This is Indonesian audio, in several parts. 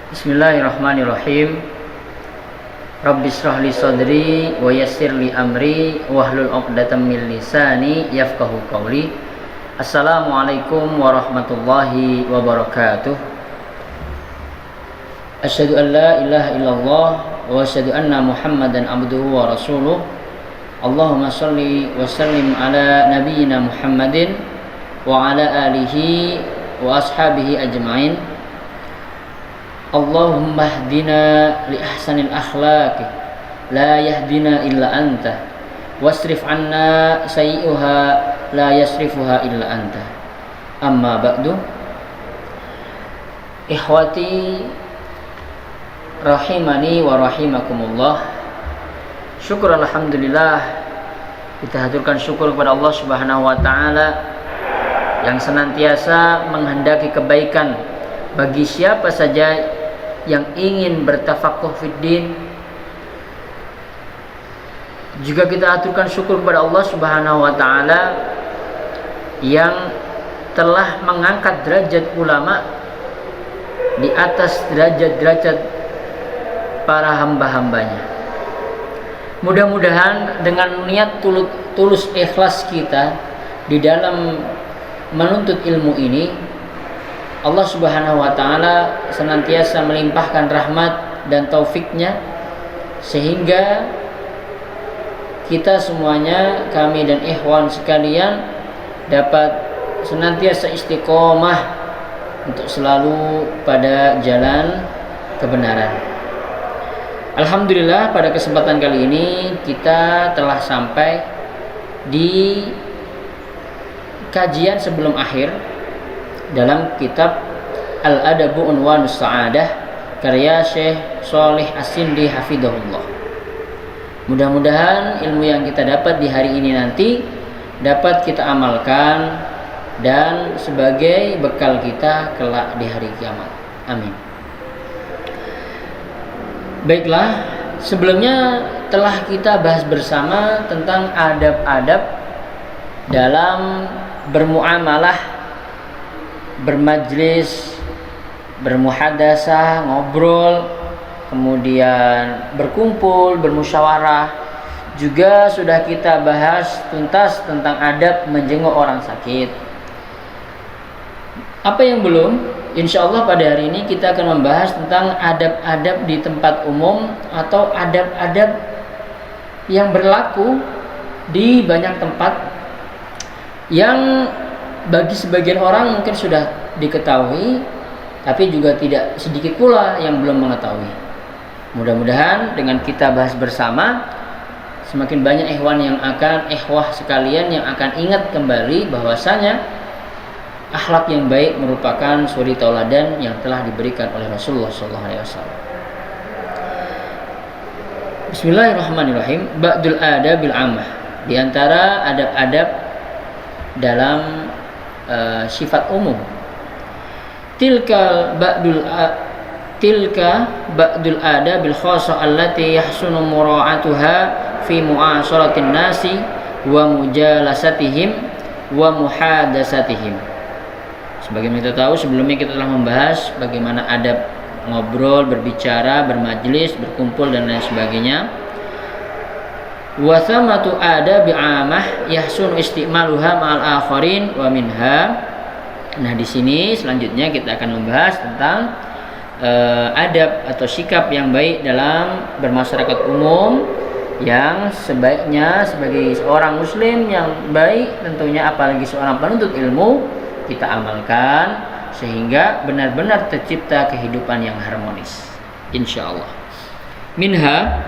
Bismillahirrahmanirrahim. Rabbi shrah li sadri wa yassir li amri wahlul 'uqdatam min lisani yafqahu qawli. Assalamualaikum warahmatullahi wabarakatuh. Asyhadu an la ilaha illallah wa asyhadu anna Muhammadan abduhu wa rasuluh. Allahumma shalli wa sallim ala nabiyyina Muhammadin wa ala alihi wa ashabihi ajma'in. Allahumma hdina li ahsanil akhlaqi la yahdina illa anta wasrif anna sayyi'uha la yasrifuha illa anta. Amma ba'du. Ikhwati rahimani wa rahimakumullah. Syukur alhamdulillah, kita haturkan syukur kepada Allah Subhanahu wa taala yang senantiasa menghendaki kebaikan bagi siapa saja yang ingin bertafaqquh fiddin. Juga kita aturkan syukur kepada Allah Subhanahu wa taala yang telah mengangkat derajat ulama di atas derajat-derajat para hamba-hambanya. Mudah-mudahan dengan niat tulus ikhlas kita di dalam menuntut ilmu ini, Allah Subhanahu wa taala senantiasa melimpahkan rahmat dan taufiknya sehingga kita semuanya, kami dan ikhwan sekalian, dapat senantiasa istiqomah untuk selalu pada jalan kebenaran. Alhamdulillah, pada kesempatan kali ini kita telah sampai di kajian sebelum akhir dalam kitab Al-Adabu Unwanus Sa'adah karya Syekh Shalih As-Sindi hafidhahullah. Mudah-mudahan ilmu yang kita dapat di hari ini nanti dapat kita amalkan dan sebagai bekal kita kelak di hari kiamat. Amin. Baiklah, sebelumnya telah kita bahas bersama tentang adab-adab dalam bermuamalah, bermajlis, bermuhadasah, ngobrol, kemudian berkumpul, bermusyawarah. Juga sudah kita bahas tuntas tentang adab menjenguk orang sakit. Apa yang belum? Insya Allah pada hari ini kita akan membahas tentang adab-adab di tempat umum atau adab-adab yang berlaku di banyak tempat yang bagi sebagian orang mungkin sudah diketahui, tapi juga tidak sedikit pula yang belum mengetahui. Mudah-mudahan dengan kita bahas bersama, semakin banyak ikhwah sekalian yang akan ingat kembali bahwasanya akhlak yang baik merupakan suri tauladan yang telah diberikan oleh Rasulullah SAW. Bismillahirrahmanirrahim. Ba'dul adabil ammah, di antara adab-adab dalam sifat umum. Tilka ba'dul adabil khassa allati yahsunu mura'atuha fi mu'asharatin nasi wa mujalasatihim wa muhadasatihim. Sebagaimana kita tahu, sebelumnya kita telah membahas bagaimana adab ngobrol, berbicara, bermajlis, berkumpul dan lain sebagainya. Wa thamatu adabi 'amah yahsunu istimaluha ma'al akharin wa minha. Nah, di sini selanjutnya kita akan membahas tentang adab atau sikap yang baik dalam bermasyarakat umum, yang sebaiknya sebagai seorang muslim yang baik tentunya, apalagi seorang penuntut ilmu, kita amalkan sehingga benar-benar tercipta kehidupan yang harmonis, insyaallah. Minha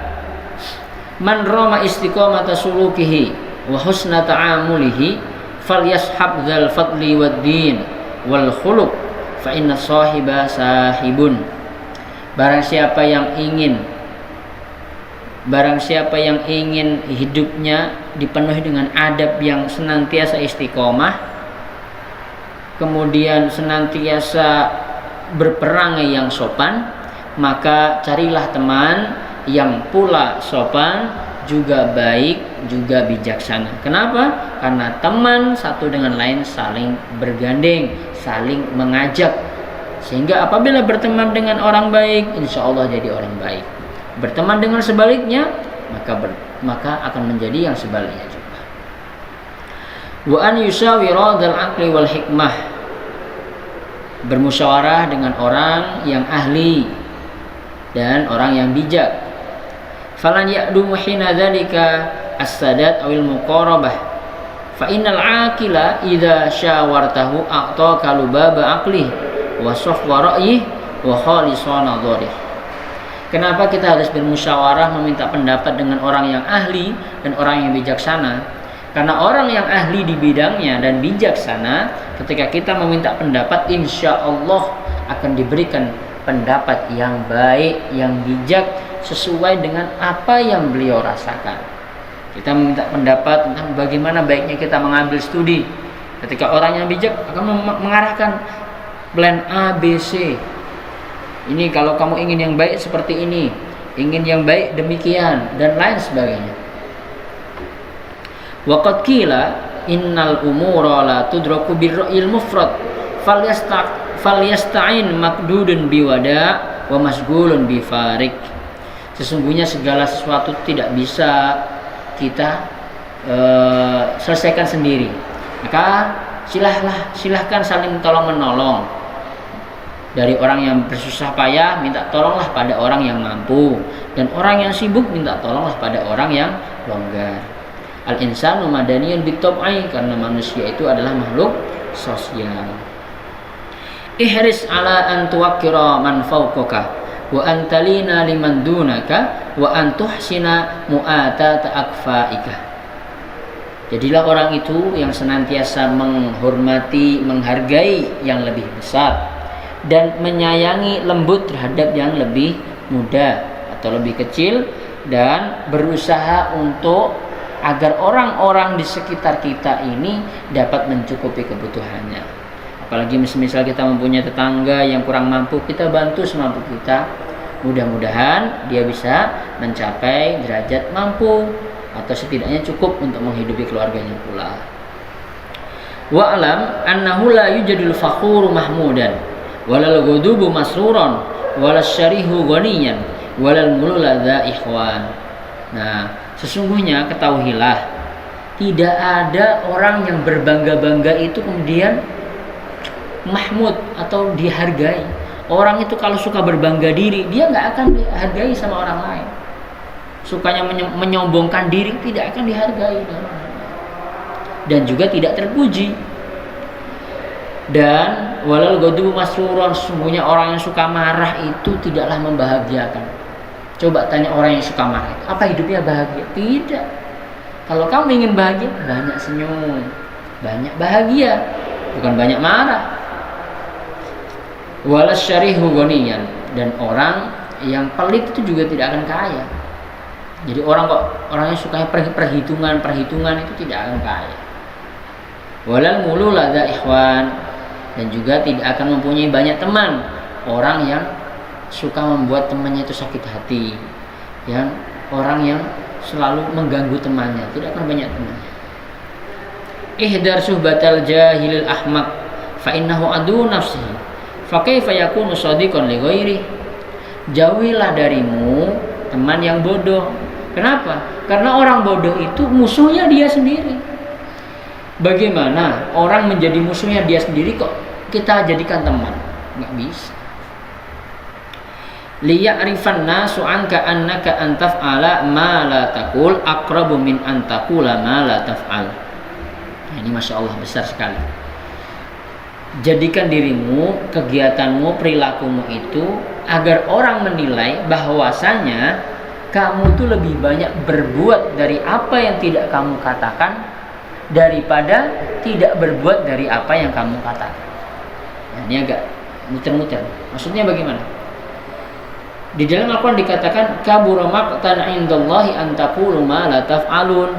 man rama istiqamata sulukihi wa husna ta'amulihi falyashab dzal fadli wad din wal khuluq fa inna sahiba sahibun. Barang siapa yang ingin hidupnya dipenuhi dengan adab yang senantiasa istiqomah, kemudian senantiasa berperangai yang sopan, maka carilah teman yang pula sopan, juga baik, juga bijaksana. Kenapa? Karena teman satu dengan lain saling bergandeng, saling mengajak Sehingga apabila berteman dengan orang baik, insya Allah jadi orang baik. Berteman dengan sebaliknya, maka akan menjadi yang sebaliknya juga. Wa an yusawira dzal aqli wal hikmah, bermusyawarah dengan orang yang ahli dan orang yang bijak. Falan ya'dumu hina dzalika as-sadat awil muqarabah, fa innal aqila idza syawartahu a'taka lubaba aqlihi wa safwa ra'yih wa khalisa nadharih. Kenapa kita harus bermusyawarah meminta pendapat dengan orang yang ahli dan orang yang bijaksana? Karena orang yang ahli di bidangnya dan bijaksana, ketika kita meminta pendapat, insya Allah akan diberikan pendapat yang baik, yang bijak, sesuai dengan apa yang beliau rasakan. Kita meminta pendapat tentang bagaimana baiknya kita mengambil studi. Ketika orang yang bijak akan mengarahkan plan A, B, C. Ini kalau kamu ingin yang baik seperti ini, ingin yang baik demikian, dan lain sebagainya. Waqad qila innal umura la tudraku birra'il mufrad falyasta'in maqdudun biwada wa masghulun bifarik. Sesungguhnya segala sesuatu tidak bisa kita selesaikan sendiri. Maka silahkan saling tolong menolong. Dari orang yang bersusah payah, minta tolonglah pada orang yang mampu, dan orang yang sibuk minta tolonglah pada orang yang longgar. Al-insanu madaniyun bitab'i, karena manusia itu adalah makhluk sosial. Ihris ala an tuwaqqira man fawqaka wa an talina liman dunaka wa an tuhsina mu'atata akfaika. Jadilah orang itu yang senantiasa menghormati, menghargai yang lebih besar, dan menyayangi lembut terhadap yang lebih muda atau lebih kecil, dan berusaha untuk agar orang-orang di sekitar kita ini dapat mencukupi kebutuhannya. Apalagi misal kita mempunyai tetangga yang kurang mampu, kita bantu semampu kita. Mudah-mudahan dia bisa mencapai derajat mampu atau setidaknya cukup untuk menghidupi keluarganya pula. Wa'lam annahu la yujadul fakhuru mahmudan walal ghudubu masruran walal syarihu ghaniyan walal mulula dha ikhwan. Nah, sesungguhnya ketahuilah, tidak ada orang yang berbangga-bangga itu kemudian mahmud atau dihargai. Orang itu kalau suka berbangga diri, dia nggak akan dihargai sama orang lain. Sukanya menyombongkan diri, tidak akan dihargai dan juga tidak terpuji. Dan walal ghadabu masruran, sesungguhnya orang yang suka marah itu tidaklah membahagiakan. Coba tanya orang yang suka marah, apa hidupnya bahagia? Tidak. Kalau kamu ingin bahagia, banyak senyum, banyak bahagia, bukan banyak marah. Walas syarihu ghaniyan, dan orang yang pelit itu juga tidak akan kaya. Jadi orang yang suka perhitungan itu tidak akan kaya. Walal mulul adza ikhwan, dan juga tidak akan mempunyai banyak teman. Orang yang suka membuat temannya itu sakit hati, yang orang yang selalu mengganggu temannya, tidak akan banyak temannya. Ihdar suhbatal jahilil ahmaq fa innahu adu nafsihi fa kaifa yakunu shadiqan li ghairi. Jauhilah darimu teman yang bodoh. Kenapa? Karena orang bodoh itu musuhnya dia sendiri. Bagaimana orang menjadi musuhnya dia sendiri kok kita jadikan teman? Nggak bisa. Liya'rifan nasu anka annaka an taf'ala ma la taqul aqrabu min an taqula ma la taf'al. Nah, ini Masya Allah besar sekali. Jadikan dirimu, kegiatanmu, perilakumu itu agar orang menilai bahwasanya kamu itu lebih banyak berbuat dari apa yang tidak kamu katakan daripada tidak berbuat dari apa yang kamu katakan. Nah, ini agak muter-muter. Maksudnya bagaimana? Di dalam Al-Quran dikatakan kabura maqtan 'indallahi an taqulu ma la taf'alun.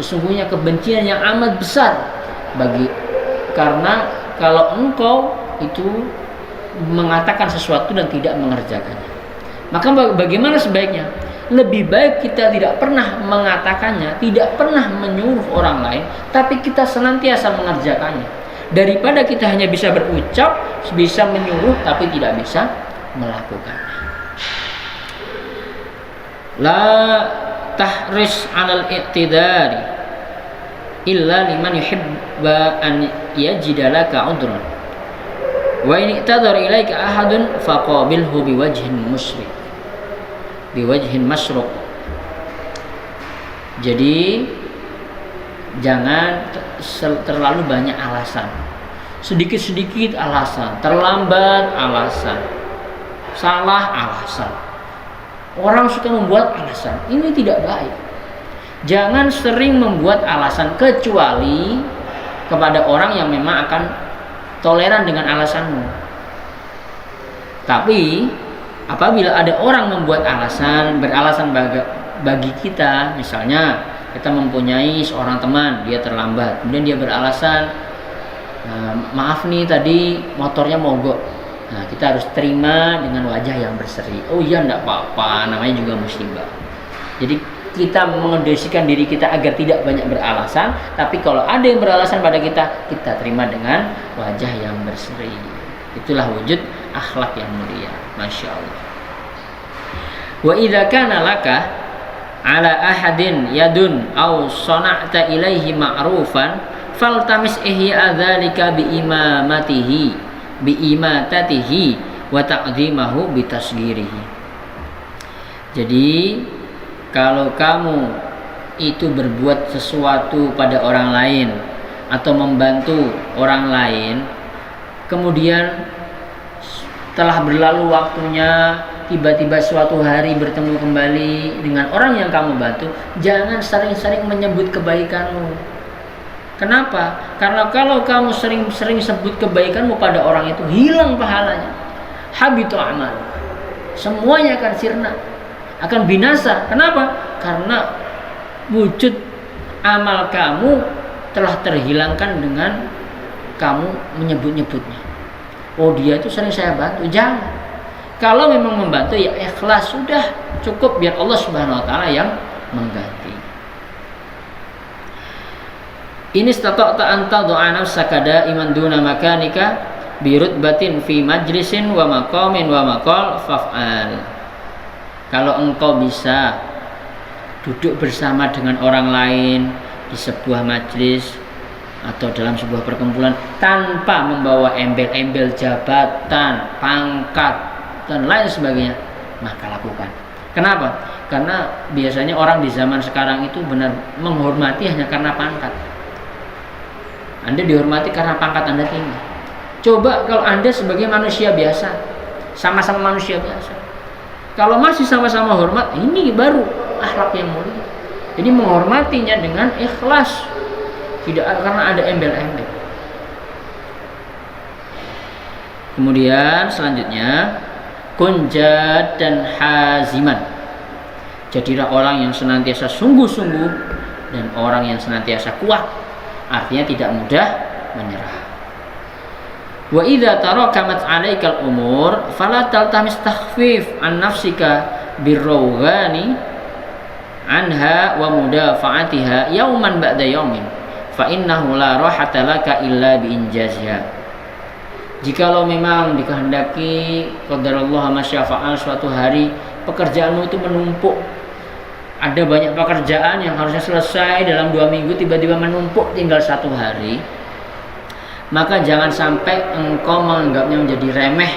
Sesungguhnya kebencian yang amat besar karena kalau engkau itu mengatakan sesuatu dan tidak mengerjakannya. Maka bagaimana sebaiknya? Lebih baik kita tidak pernah mengatakannya, tidak pernah menyuruh orang lain, tapi kita senantiasa mengerjakannya. daripada kita hanya bisa berucap, bisa menyuruh tapi tidak bisa melakukan. La tahris 'alal i'tidari illa liman yuhibba an yajidalaka 'udran. Wa in i'tadara ilaika ahadun faqabilhu biwajhin masruq. Jadi jangan terlalu banyak alasan. Sedikit-sedikit alasan, terlambat alasan, salah alasan. Orang suka membuat alasan. Ini tidak baik. Jangan sering membuat alasan kecuali kepada orang yang memang akan toleran dengan alasanmu. Tapi apabila ada orang membuat beralasan bagi kita, misalnya kita mempunyai seorang teman, dia terlambat, kemudian dia beralasan, maaf nih tadi motornya mogok. Nah, kita harus terima dengan wajah yang berseri. Oh iya, enggak apa-apa, namanya juga musibah. Jadi kita mengondisikan diri kita agar tidak banyak beralasan, tapi kalau ada yang beralasan pada kita, kita terima dengan wajah yang berseri. Itulah wujud akhlak yang mulia. Masya Allah. Wa idza kana laka ala ahadin yadun aw sana'ta ilaihi ma'rufan faltamis ihya dzalika biimatatihi wa ta'dhimahu bitasghirihi. Jadi kalau kamu itu berbuat sesuatu pada orang lain atau membantu orang lain, kemudian telah berlalu waktunya, tiba-tiba suatu hari bertemu kembali dengan orang yang kamu bantu, jangan sering-sering menyebut kebaikanmu. Kenapa? Karena kalau kamu sering-sering sebut kebaikanmu pada orang itu, hilang pahalanya, habitu amal, semuanya akan sirna, akan binasa. Kenapa? Karena wujud amal kamu telah terhilangkan dengan kamu menyebut-nyebutnya. Oh, dia itu sering saya bantu. Jangan. Kalau memang membantu ya ikhlas, sudah cukup, biar Allah Subhanahu wa taala yang mengganti. Ini stata'ta anta du'a nafsaka da'iman duna makanika birutbatin fi majlisin wa maqamin wa maqal faf'al. Kalau engkau bisa duduk bersama dengan orang lain di sebuah majlis atau dalam sebuah perkumpulan tanpa membawa embel-embel jabatan, pangkat dan lain sebagainya, maka lakukan. Kenapa? Karena biasanya orang di zaman sekarang itu benar menghormati hanya karena pangkat. Anda dihormati karena pangkat Anda tinggi. Coba kalau Anda sebagai manusia biasa, sama-sama manusia biasa, kalau masih sama-sama hormat, ini baru akhlak yang mulia. Jadi menghormatinya dengan ikhlas, tidak karena ada embel-embel. Kemudian selanjutnya, kunjad dan haziman. Jadilah orang yang senantiasa sungguh-sungguh dan orang yang senantiasa kuat. Artinya tidak mudah menyerah. Wa idza tarakamat 'alaikal umur fala taltamis takhfif an nafsika birrawghani anha wa mudafa'atiha yauman ba'da yaumin fa innahu la rahata laka illa bi injaziha. Jikalau memang dikehendaki qadarullah masyafa'al, suatu hari pekerjaanmu itu menumpuk, ada banyak pekerjaan yang harusnya selesai dalam 2 minggu, tiba-tiba menumpuk tinggal 1 hari, maka jangan sampai engkau menganggapnya menjadi remeh,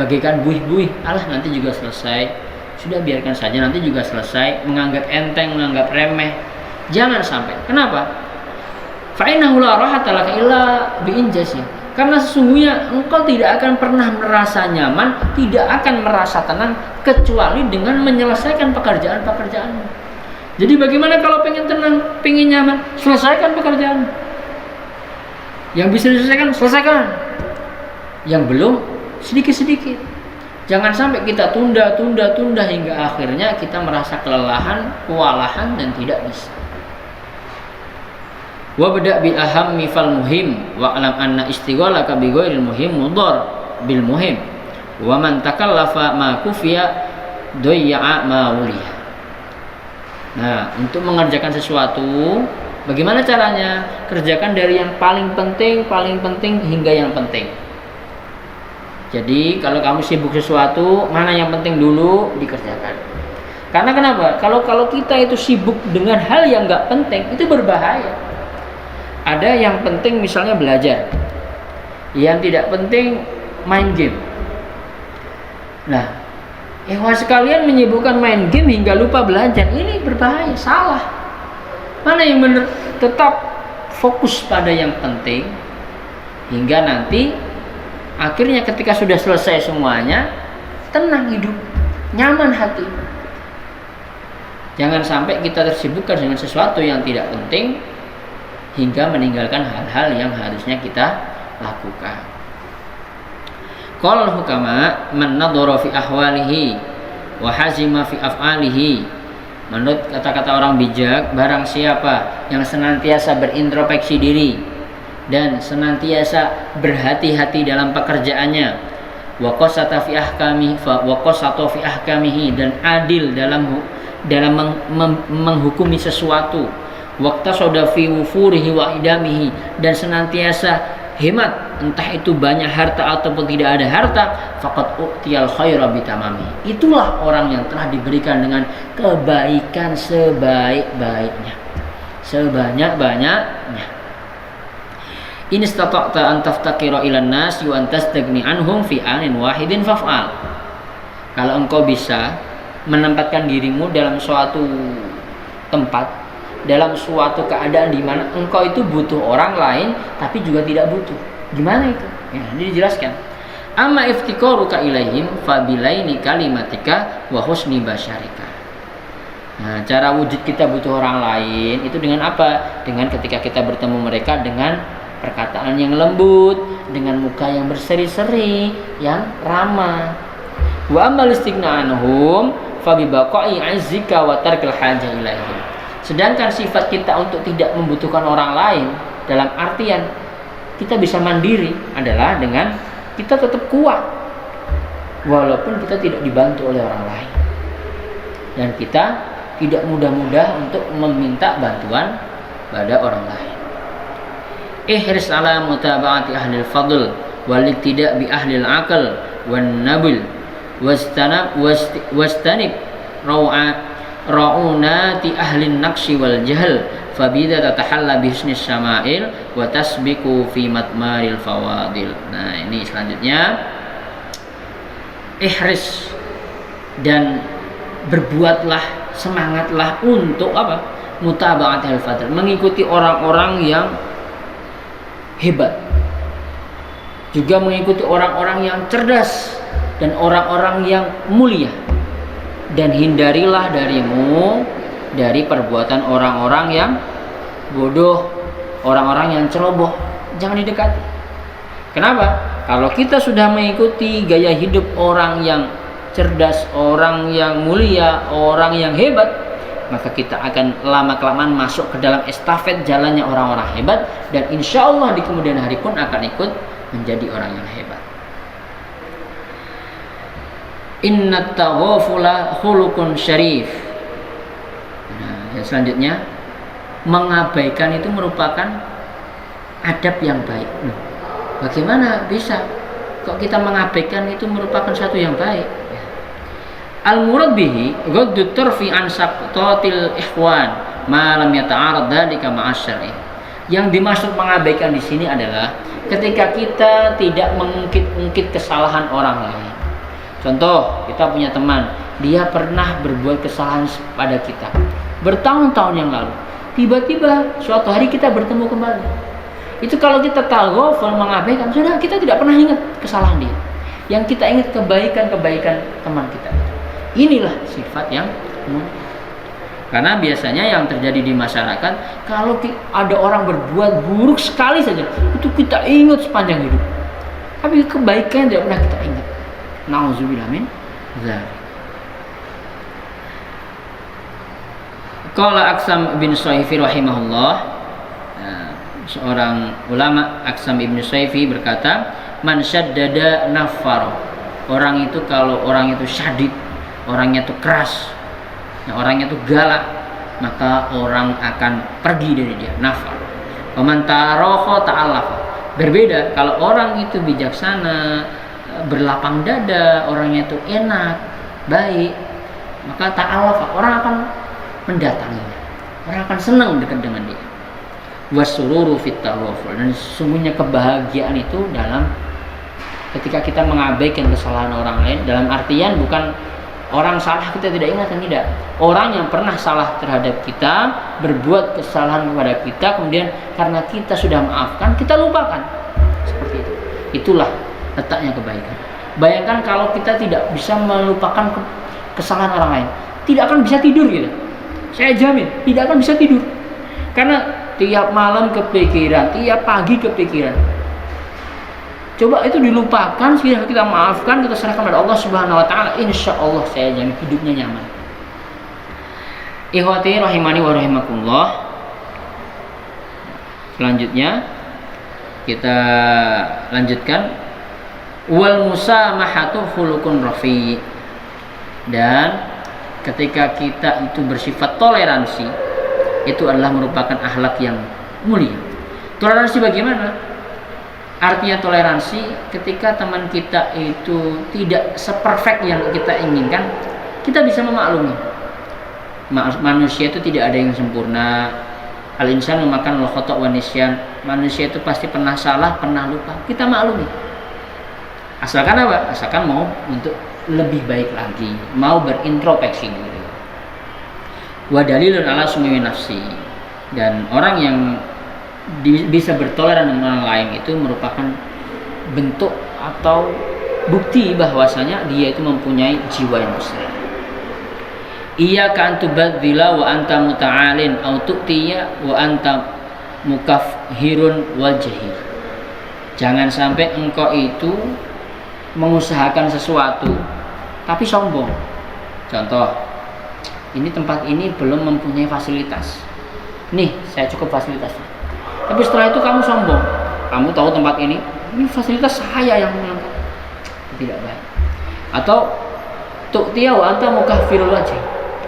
bagaikan buih-buih, alah nanti juga selesai, sudah biarkan saja nanti juga selesai, menganggap enteng, menganggap remeh. Jangan sampai. Kenapa? Fa innahu la rahata laka illa bi injasi. Karena sesungguhnya engkau tidak akan pernah merasa nyaman, tidak akan merasa tenang kecuali dengan menyelesaikan pekerjaan-pekerjaanmu. Jadi bagaimana kalau pengen tenang, pengen nyaman? Selesaikan pekerjaan. Yang bisa diselesaikan, selesaikan. Yang belum, sedikit-sedikit. Jangan sampai kita tunda hingga akhirnya kita merasa kelelahan, kewalahan dan tidak bisa. Wa bada' bil ahammi fal muhim wa alam anna istighalaka bi ghairil muhim mudhar bil muhim wa man takallafa ma kufiya doyya'a ma wuliya. Nah, untuk mengerjakan sesuatu Bagaimana caranya? Kerjakan dari yang paling penting hingga yang penting. Jadi kalau kamu sibuk sesuatu, mana yang penting dulu dikerjakan. Karena kenapa? Kalau kita itu sibuk dengan hal yang nggak penting, itu berbahaya. Ada yang penting misalnya belajar, yang tidak penting main game. Nah, ikhwan sekalian menyibukkan main game hingga lupa belajar, ini berbahaya, salah. Mana yang benar? Tetap fokus pada yang penting hingga nanti akhirnya ketika sudah selesai semuanya, tenang hidup, nyaman hati. Jangan sampai kita tersibukkan dengan sesuatu yang tidak penting hingga meninggalkan hal-hal yang harusnya kita lakukan. Qala al-hukama man nadhara fi ahwalihi wa hazima fi af'alihi. Menurut kata-kata orang bijak, barang siapa yang senantiasa berintrospeksi diri dan senantiasa berhati-hati dalam pekerjaannya, wa qasata fi ahkamihi, dan adil dalam menghukumi sesuatu, waqtasada fi wufurihi wa idamihi, dan senantiasa hemat, entah itu banyak harta ataupun tidak ada harta, faqad u'tiyal khaira bitamami. Itulah orang yang telah diberikan dengan kebaikan sebaik-baiknya, sebanyak-banyaknya. In istata'ta an taftaqira ilan nas wa an tastagni anhum fi anin wahidin faf'al. Kalau engkau bisa menempatkan dirimu dalam suatu tempat, dalam suatu keadaan di mana engkau itu butuh orang lain tapi juga tidak butuh. Gimana itu? Ya, ini dijelaskan. Amma iftiqaruka ilaihim fabilaini kalimatika wa husni basyarika. Nah, cara wujud kita butuh orang lain itu dengan apa? Dengan ketika kita bertemu mereka dengan perkataan yang lembut, dengan muka yang berseri-seri, yang ramah. Wa ammal istighna anhum fabibaqa'i 'azzika wa tarkil hajah ilaihim. Sedangkan sifat kita untuk tidak membutuhkan orang lain dalam artian kita bisa mandiri adalah dengan kita tetap kuat walaupun kita tidak dibantu oleh orang lain, dan kita tidak mudah-mudah untuk meminta bantuan pada orang lain. Ihris ala mutaba'ati ahlil fadl wal tidak bi ahlil aql wan nabil wastanib ra'unati ahlin naqsi wal jahl fabida tatahalla bihusnis syama'il wa tasbiqu fi matmaril fawadil. Nah, ini selanjutnya, ihris, dan berbuatlah, semangatlah untuk apa? Mutaba'atul fadl, mengikuti orang-orang yang hebat, juga mengikuti orang-orang yang cerdas dan orang-orang yang mulia. Dan hindarilah darimu dari perbuatan orang-orang yang bodoh, orang-orang yang ceroboh. Jangan didekati. Kenapa? Kalau kita sudah mengikuti gaya hidup orang yang cerdas, orang yang mulia, orang yang hebat, maka kita akan lama-kelamaan masuk ke dalam estafet jalannya orang-orang hebat, dan insya Allah di kemudian hari pun akan ikut menjadi orang yang hebat. Inna taghafula khuluqun syarif. Nah, yang selanjutnya, mengabaikan itu merupakan adab yang baik. Bagaimana bisa kok kita mengabaikan itu merupakan satu yang baik? Al-murad bihi ghaddu tarfi an saqtatil ikhwan ma lam yata'arad dzalika ma'asyari. Yang dimaksud mengabaikan di sini adalah ketika kita tidak mengungkit-ungkit kesalahan orang lain. Contoh, kita punya teman, dia pernah berbuat kesalahan pada kita bertahun-tahun yang lalu. Tiba-tiba suatu hari kita bertemu kembali. Itu kalau kita taghaful, mengabaikan, sudah, kita tidak pernah ingat kesalahan dia. Yang kita ingat kebaikan-kebaikan teman kita. Inilah sifat yang karena biasanya yang terjadi di masyarakat, kalau ada orang berbuat buruk sekali saja, itu kita ingat sepanjang hidup. Tapi kebaikan tidak pernah kita ingat. Nauzubillah min dzalik. Qala Aksam bin Saifi rahimahullah, seorang ulama, Aksam ibn Saifi berkata, man syaddada nafar. Orang itu kalau orang itu syadid, orangnya itu keras, orangnya itu galak, maka orang akan pergi dari dia, nafar. Wa man tarakha ta'allafa. Berbeda kalau orang itu bijaksana, berlapang dada, orangnya itu enak, baik, maka ta'allafa, orang akan mendatanginya. Orang akan senang dekat dengan dia. Wasururu fit taghaful, dan sesungguhnya kebahagiaan itu dalam ketika kita mengabaikan kesalahan orang lain, dalam artian bukan orang salah kita tidak ingatkan, tidak. Orang yang pernah salah terhadap kita, berbuat kesalahan kepada kita, kemudian karena kita sudah maafkan, kita lupakan. Seperti itu. Itulah letaknya kebaikan. Bayangkan kalau kita tidak bisa melupakan kesalahan orang lain, tidak akan bisa tidur gitu. Saya jamin, tidak akan bisa tidur. Karena tiap malam kepikiran, tiap pagi kepikiran. Coba itu dilupakan, sudah kita maafkan, kita serahkan pada Allah Subhanahu wa taala, insya Allah saya jamin hidupnya nyaman. Ikhwati rahimani wa rahimakumullah. Selanjutnya kita lanjutkan, wal musamahatu khuluqun rafi. Dan ketika kita itu bersifat toleransi, itu adalah merupakan akhlak yang mulia. Toleransi bagaimana? Artinya toleransi ketika teman kita itu tidak seperfect yang kita inginkan, kita bisa memaklumi. Manusia itu tidak ada yang sempurna. Al-insan memakan al-khata' wa nisyan. Manusia itu pasti pernah salah, pernah lupa. Kita maklumi. Asalkan apa? Asalkan mau untuk lebih baik lagi, mau berintrospeksi gitu. Wa dalilun ala sumimi nafsi, dan orang yang bisa bertoleran dengan orang lain itu merupakan bentuk atau bukti bahwasanya dia itu mempunyai jiwa yang besar. Iyyaka an tubadzila wa anta muta'alin au tu'tiya wa anta mukafhirun wal jahil. Jangan sampai engkau itu mengusahakan sesuatu tapi sombong. Contoh, ini tempat ini belum mempunyai fasilitas. Nih, saya cukup fasilitas. Tapi setelah itu kamu sombong. Kamu tahu tempat ini fasilitas saya yang mengangkat. Tidak baik. Atau tu'tiya wa anta mukafirul wajh.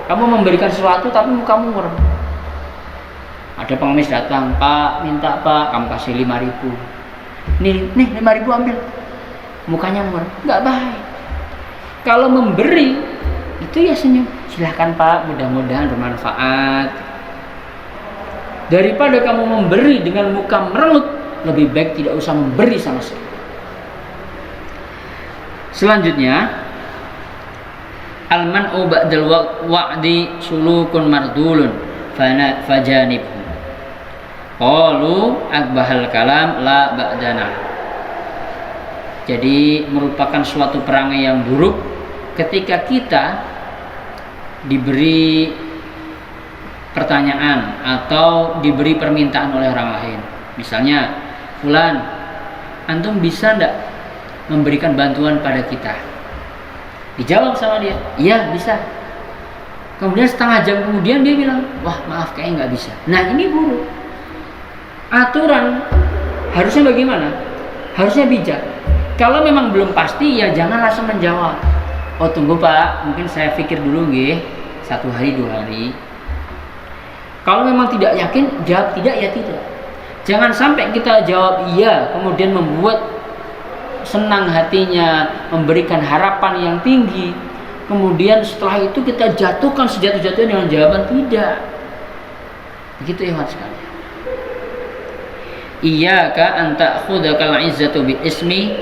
Kamu memberikan sesuatu tapi mukamu murem. Ada pengemis datang, Pak, minta Pak, kamu kasih 5.000. Nih 5.000 ambil. Mukanya murem. Enggak baik. Kalau memberi itu ya senyum. Silahkan Pak, mudah-mudahan bermanfaat. Daripada kamu memberi dengan muka merengut, lebih baik tidak usah memberi sama sekali. Selanjutnya, al-man'u ba'dal wa'di sulukun mardulun fajanibhu. Qalu akbahal kalam la ba'dana. Jadi merupakan suatu perangai yang buruk ketika kita diberi pertanyaan atau diberi permintaan oleh orang lain. Misalnya, fulan, antum bisa enggak memberikan bantuan pada kita? Dijawab sama dia, iya bisa. Kemudian setengah jam kemudian dia bilang, wah maaf kayaknya nggak bisa. Nah ini buruk. Aturan harusnya bagaimana? Harusnya bijak. Kalau memang belum pasti ya jangan langsung menjawab. Oh tunggu Pak, mungkin saya pikir dulu nggih, 1 hari 2 hari. Kalau memang tidak yakin, jawab tidak ya tidak. Jangan sampai kita jawab iya, kemudian membuat senang hatinya, memberikan harapan yang tinggi. Kemudian setelah itu kita jatuhkan sejatuh-jatuhnya dengan jawaban tidak. Begitu ya sekali. Iyyaka an ta'khudhakal 'izzatu bil ismi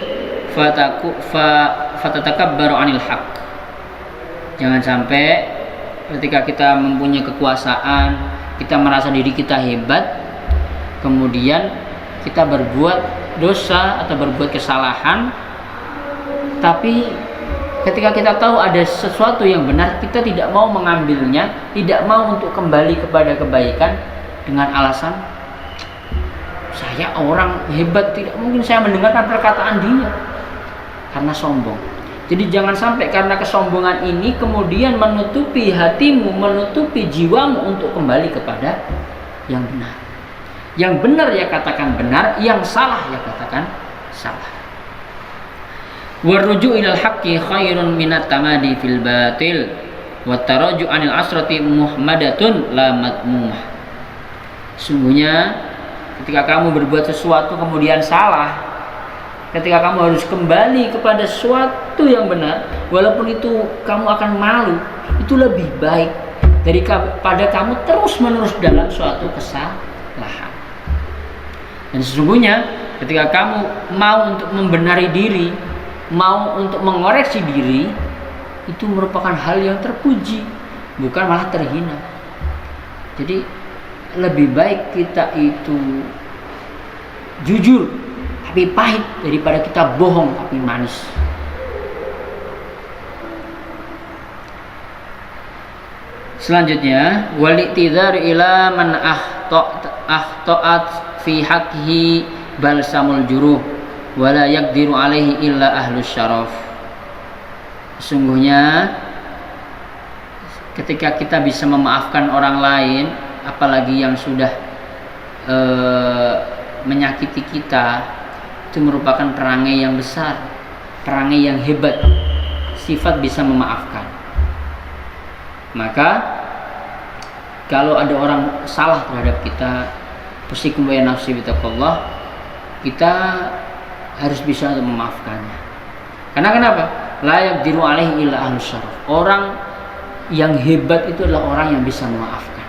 fatatakabbaru 'anil haqq. Jangan sampai ketika kita mempunyai kekuasaan, kita merasa diri kita hebat, kemudian kita berbuat dosa atau berbuat kesalahan, tapi ketika kita tahu ada sesuatu yang benar, kita tidak mau mengambilnya, tidak mau untuk kembali kepada kebaikan dengan alasan saya orang hebat, tidak mungkin saya mendengarkan perkataan dia, karena sombong. Jadi jangan sampai karena kesombongan ini kemudian menutupi hatimu, menutupi jiwamu untuk kembali kepada yang benar. Yang benar ya katakan benar, yang salah ya katakan salah. Waruju ilal haqqi khairun minat tamadi fil batil. wa taraju anil asrati muhammadatun la matmumah. Sungguhnya ketika kamu berbuat sesuatu kemudian salah, ketika kamu harus kembali kepada sesuatu yang benar, walaupun itu kamu akan malu, itu lebih baik daripada kamu terus-menerus dalam suatu kesalahan. Dan sesungguhnya ketika kamu mau untuk membenari diri, mau untuk mengoreksi diri, itu merupakan hal yang terpuji, bukan malah terhina. Jadi lebih baik kita itu jujur tapi pahit daripada kita bohong tapi manis. Selanjutnya, wali'tidhar ila man ahta'at fi haqqihi balsamul juruh wala yaqdiru alaihi illa ahlus syaraf. Sesungguhnya ketika kita bisa memaafkan orang lain, apalagi yang sudah menyakiti kita, itu merupakan perangai yang besar, perangai yang hebat, sifat bisa memaafkan. Maka kalau ada orang salah terhadap kita, usikum wa nafsi bitaqullah, kita harus bisa untuk memaafkannya. Karena kenapa? La yaqdiru alaihi illa ahlus syaraf. Orang yang hebat itu adalah orang yang bisa memaafkan.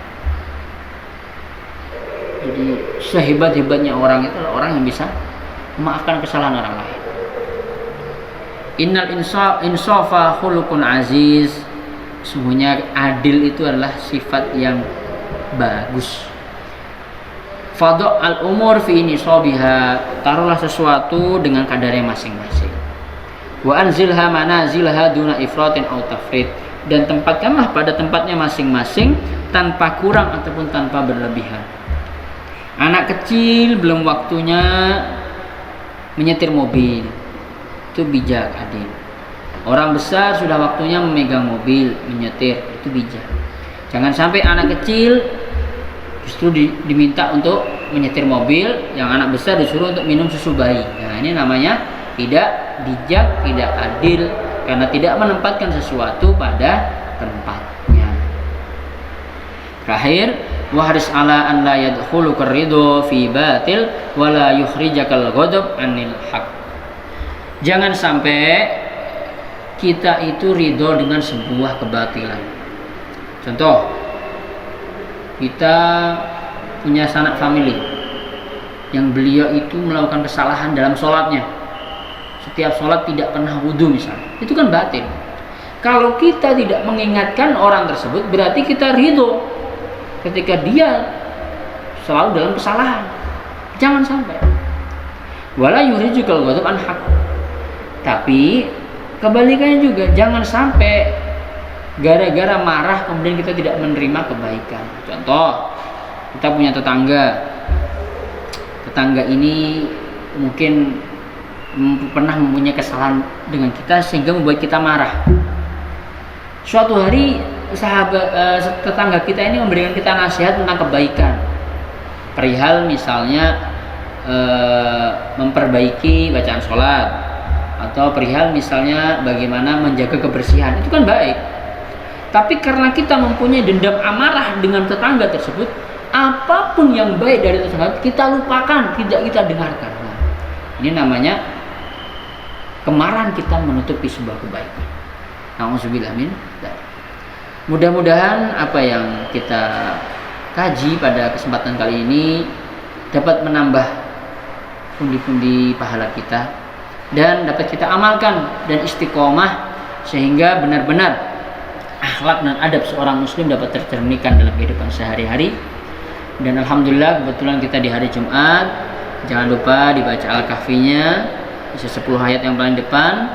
Jadi sehebat-hebatnya orang itu adalah orang yang bisa memaafkan kesalahan orang lain. Innal insafa khuluqun aziz. Sungguhnya adil itu adalah sifat yang bagus. Fadha al-umur fi nisabiha, taruhlah sesuatu dengan kadarnya masing-masing. Wa anzilha manazilha duna ifratin aw tafrit, dan tempatkanlah pada tempatnya masing-masing tanpa kurang ataupun tanpa berlebihan. Anak kecil belum waktunya menyetir mobil, itu bijak, adil. Orang besar sudah waktunya memegang mobil, menyetir, itu bijak. Jangan sampai anak kecil justru diminta untuk menyetir mobil, yang anak besar disuruh untuk minum susu bayi. Nah, ini namanya tidak bijak, tidak adil, karena tidak menempatkan sesuatu pada tempatnya. Terakhir, wahris ala an la yadkhulu ridho fi batil wa la yukhrijakal ghadab anil haq. Jangan sampai kita itu ridho dengan sebuah kebatilan. Contoh, kita punya sanak family yang beliau itu melakukan kesalahan dalam sholatnya. Setiap sholat tidak pernah wudhu misalnya, itu kan batil. Kalau kita tidak mengingatkan orang tersebut, berarti kita ridho ketika dia selalu dalam kesalahan. Jangan sampai. Wala yukhrijukal ghadab an haq. Tapi kebalikannya juga, jangan sampai gara-gara marah kemudian kita tidak menerima kebaikan. Contoh, kita punya tetangga ini mungkin pernah mempunyai kesalahan dengan kita sehingga membuat kita marah. Suatu hari tetangga kita ini memberikan kita nasihat tentang kebaikan, perihal misalnya memperbaiki bacaan sholat, atau perihal misalnya bagaimana menjaga kebersihan. Itu kan baik. Tapi karena kita mempunyai dendam amarah dengan tetangga tersebut, apapun yang baik dari tetangga kita lupakan, tidak kita dengarkan. Nah, ini namanya kemarahan kita menutupi sebuah kebaikan. Nauzubillah min dzalik. Mudah-mudahan apa yang kita kaji pada kesempatan kali ini dapat menambah pundi-pundi pahala kita dan dapat kita amalkan dan istiqomah sehingga benar-benar akhlak dan adab seorang muslim dapat tercerminkan dalam kehidupan sehari-hari. Dan alhamdulillah kebetulan kita di hari Jumat, jangan lupa dibaca Al-Kahfinya, bisa 10 ayat yang paling depan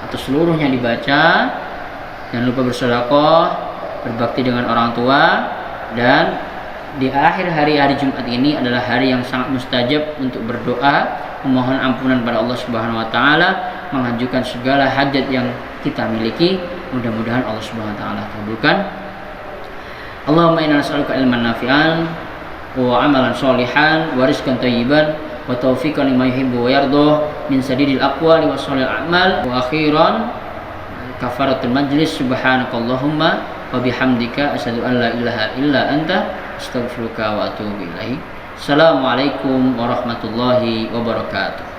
atau seluruhnya dibaca. Jangan lupa bersedekah, berbakti dengan orang tua, dan di akhir hari Jumat ini adalah hari yang sangat mustajab untuk berdoa, memohon ampunan pada Allah Subhanahu wa taala, mengajukan segala hajat yang kita miliki. Mudah-mudahan Allah Subhanahu wa taala kabulkan. Allahumma inna nas'aluka ilman nafi'an wa amalan sholihan wa rizqan thayyiban wa taufiqan lima yuhibbu wa yardah min sadidil aqwali wa sholil a'mal. Wa akhiran kafaratul majlis. Subhanakallahumma wa bihamdika asyhadu an la ilaha illa anta astaghfiruka wa atubu ilaik. Assalamualaikum warahmatullahi wabarakatuh.